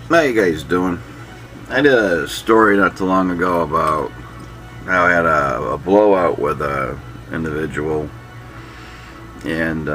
How you guys doing? I did a story not too long ago about how I had a blowout with a individual, and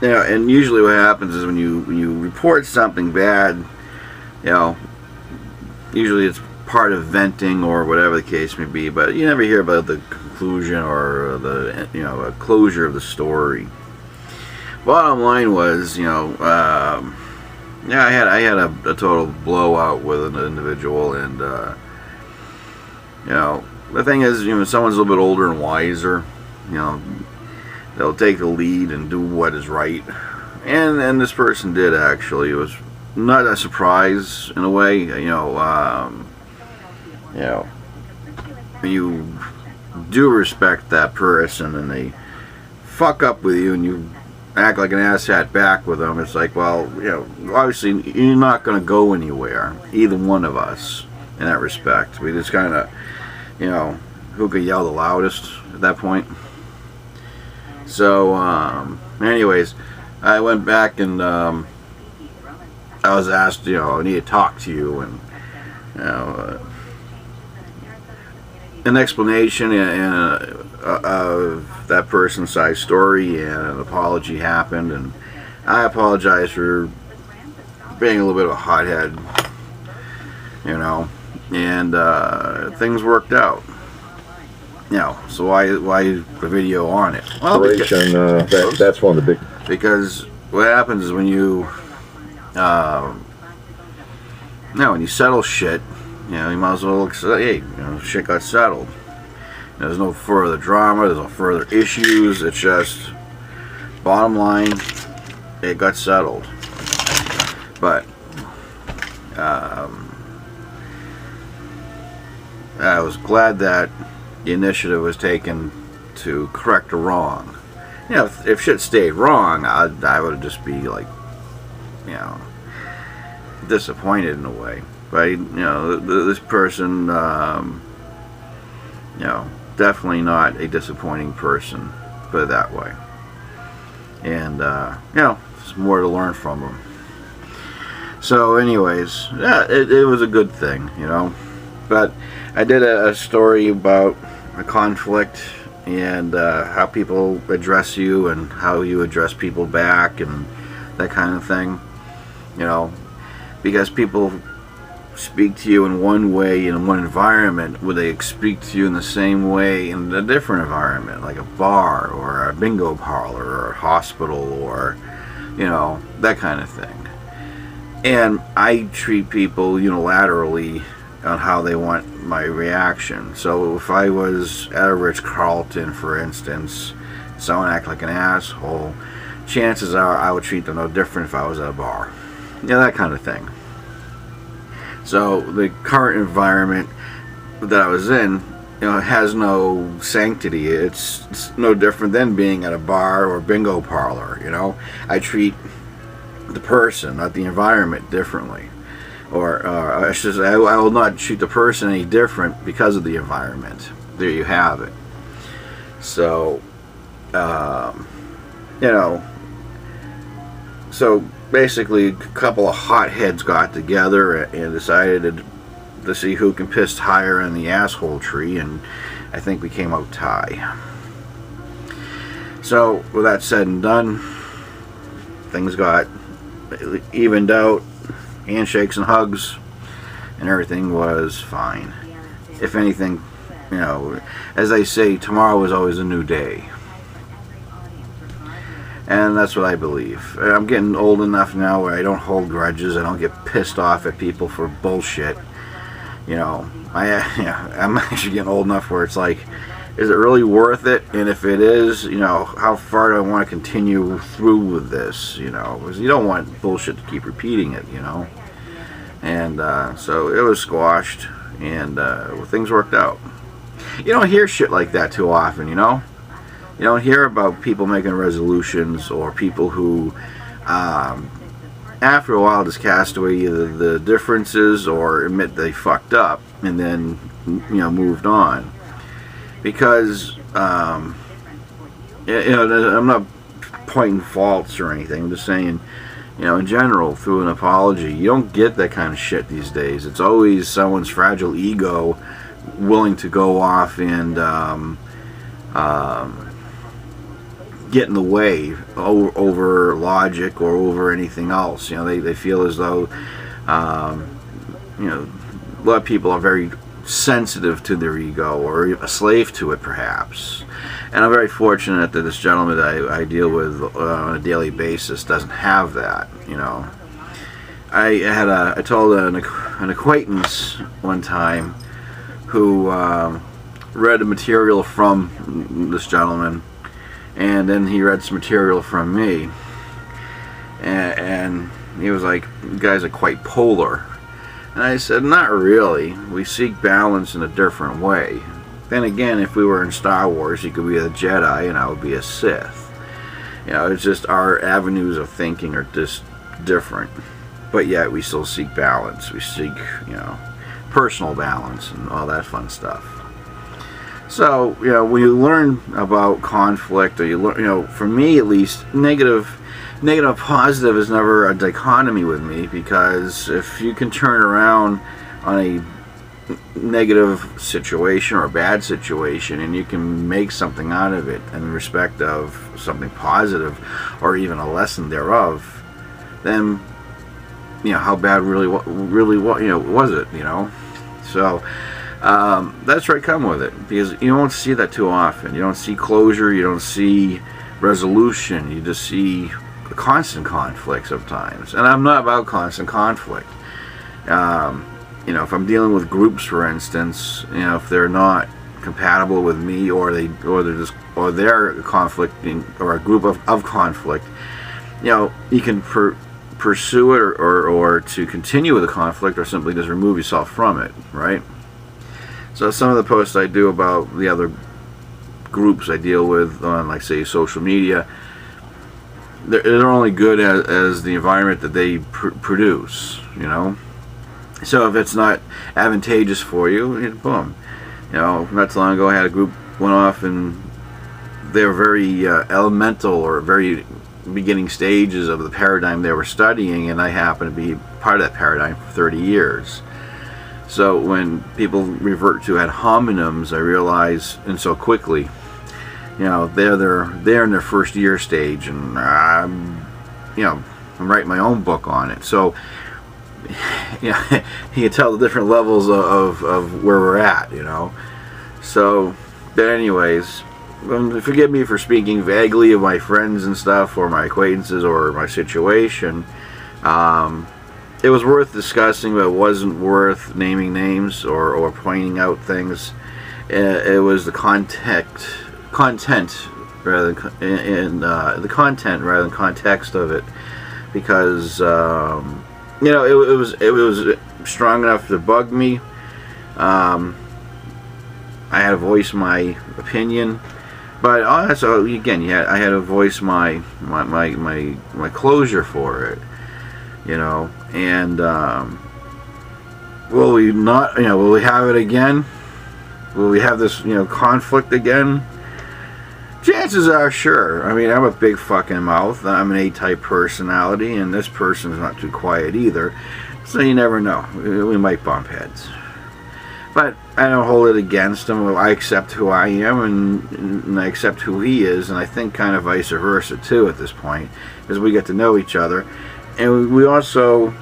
and usually what happens is when you report something bad, you know, usually it's part of venting or whatever the case may be, but you never hear about the conclusion or the a closure of the story. Bottom line was, I had a total blowout with an individual, and the thing is, someone's a little bit older and wiser, they'll take the lead and do what is right, and this person did actually. It was not a surprise in a way, when you do respect that person and they fuck up with you and you act like an asshat back with them, it's like, well, obviously you're not going to go anywhere, either one of us, in that respect. We just kind of, who could yell the loudest at that point. So, anyways, I went back and I was asked, I need to talk to you, and an explanation of that person's side story, and an apology happened, and I apologize for being a little bit of a hothead, and things worked out. So why the video on it? Well, that's one of the big. Because what happens is when you settle shit, you might as well say, hey, shit got settled. There's no further drama, there's no further issues, it's just, bottom line, it got settled. But, I was glad that the initiative was taken to correct a wrong. If shit stayed wrong, I would just be like, disappointed in a way. But, this person, definitely not a disappointing person, put it that way. And, there's more to learn from them. So, anyways, yeah, it was a good thing, But I did a story about a conflict and how people address you and how you address people back and that kind of thing, because people speak to you in one way in one environment, would they speak to you in the same way in a different environment, like a bar or a bingo parlor or a hospital or that kind of thing. And I treat people unilaterally on how they want my reaction. So if I was at a Ritz-Carlton, for instance, someone act like an asshole, chances are I would treat them no different if I was at a bar. That kind of thing. So the current environment that I was in, has no sanctity. It's no different than being at a bar or bingo parlor. I treat the person, not the environment, differently. Or I should say, I will not treat the person any different because of the environment. There you have it. So, so basically a couple of hotheads got together and decided to see who can piss higher in the asshole tree, and I think we came out tie. So with that said and done, things got evened out, handshakes and hugs, and everything was fine. If anything, as they say, tomorrow is always a new day. And that's what I believe. I'm getting old enough now where I don't hold grudges. I don't get pissed off at people for bullshit. I'm actually getting old enough where it's like, is it really worth it? And if it is, how far do I want to continue through with this? Because you don't want bullshit to keep repeating it, And so it was squashed, and things worked out. You don't hear shit like that too often, You don't hear about people making resolutions or people who, after a while, just cast away either the differences or admit they fucked up and then, moved on. Because, I'm not pointing faults or anything. I'm just saying, You know, in general, through an apology, you don't get that kind of shit these days. It's always someone's fragile ego willing to go off and get in the way over logic or over anything else. You know, they feel as though, you know, a lot of people are very sensitive to their ego, or a slave to it, perhaps. And I'm very fortunate that this gentleman that I deal with on a daily basis doesn't have that. You know, I told an acquaintance one time who read the material from this gentleman, and then he read some material from me, and he was like, "You guys are quite polar." And I said, "Not really. We seek balance in a different way." Then again, if we were in Star Wars, he could be a Jedi and I would be a Sith. You know, it's just our avenues of thinking are just different. But yet we still seek balance. We seek, you know, personal balance and all that fun stuff. So, you know, when you learn about conflict, or you learn, you know, for me at least, negative positive is never a dichotomy with me, because if you can turn around on a negative situation or a bad situation and you can make something out of it in respect of something positive or even a lesson thereof, then, you know, how bad really you know, was it, you know? So that's where I come with it, because you don't see that too often. You don't see closure, you don't see resolution, you just see constant conflict sometimes. And I'm not about constant conflict. You know, if I'm dealing with groups, for instance, you know, if they're not compatible with me, or they're conflicting, or a group of conflict, you know, you can pursue it or to continue with the conflict, or simply just remove yourself from it, right? So some of the posts I do about the other groups I deal with on, like, say, social media, they're only good as the environment that they produce, you know. So if it's not advantageous for you, boom. You know, not too long ago I had a group went off and they were very elemental, or very beginning stages of the paradigm they were studying, and I happened to be part of that paradigm for 30 years. So when people revert to ad hominems, I realize, and so quickly, you know, they're in their first year stage, and you know, I'm writing my own book on it. So, yeah, you can tell the different levels of where we're at, you know. So, but anyways, forgive me for speaking vaguely of my friends and stuff, or my acquaintances, or my situation. It was worth discussing, but it wasn't worth naming names or pointing out things. It was the content rather than the content rather than context of it, because you know, it was strong enough to bug me. I had to voice my opinion, but also again, I had to voice my closure for it, you know. And will we not? You know, will we have it again? Will we have this, you know, conflict again? Chances are, sure. I mean, I'm a big fucking mouth. I'm an A-type personality, and this person's not too quiet either. So you never know. We might bump heads. But I don't hold it against him. I accept who I am, and I accept who he is, and I think kind of vice versa too at this point, as we get to know each other. And we also,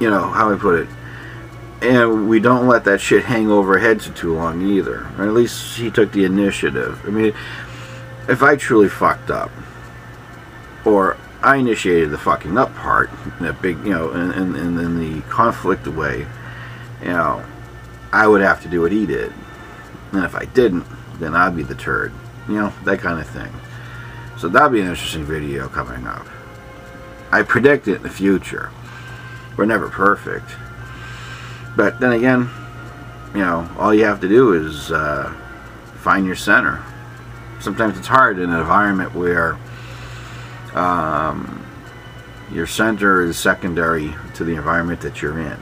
you know, how I put it, and we don't let that shit hang over our heads for too long either. Or at least he took the initiative. I mean, if I truly fucked up, or I initiated the fucking up part in a big, you know, in the conflict way, you know, I would have to do what he did. And if I didn't, then I'd be the turd. You know, that kind of thing. So that'll be an interesting video coming up. I predict it in the future. We're never perfect. But then again, you know, all you have to do is find your center. Sometimes it's hard in an environment where your center is secondary to the environment that you're in.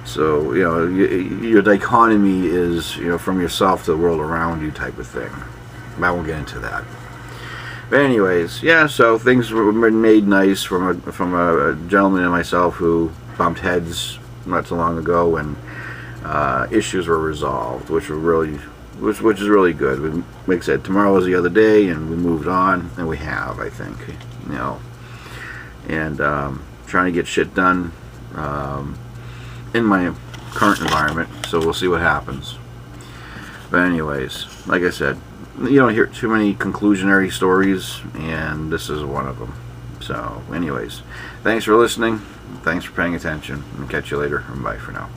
So, you know, your dichotomy is, you know, from yourself to the world around you type of thing. I won't get into that. But anyways, yeah. So things were made nice from a gentleman and myself who bumped heads not so long ago, and issues were resolved, which is really good. Like I said, tomorrow was the other day, and we moved on, and we have, I think, and trying to get shit done in my current environment. So we'll see what happens. But anyways, like I said, you don't hear too many conclusionary stories, and this is one of them. So anyways, thanks for listening. Thanks for paying attention, and catch you later. Bye for now.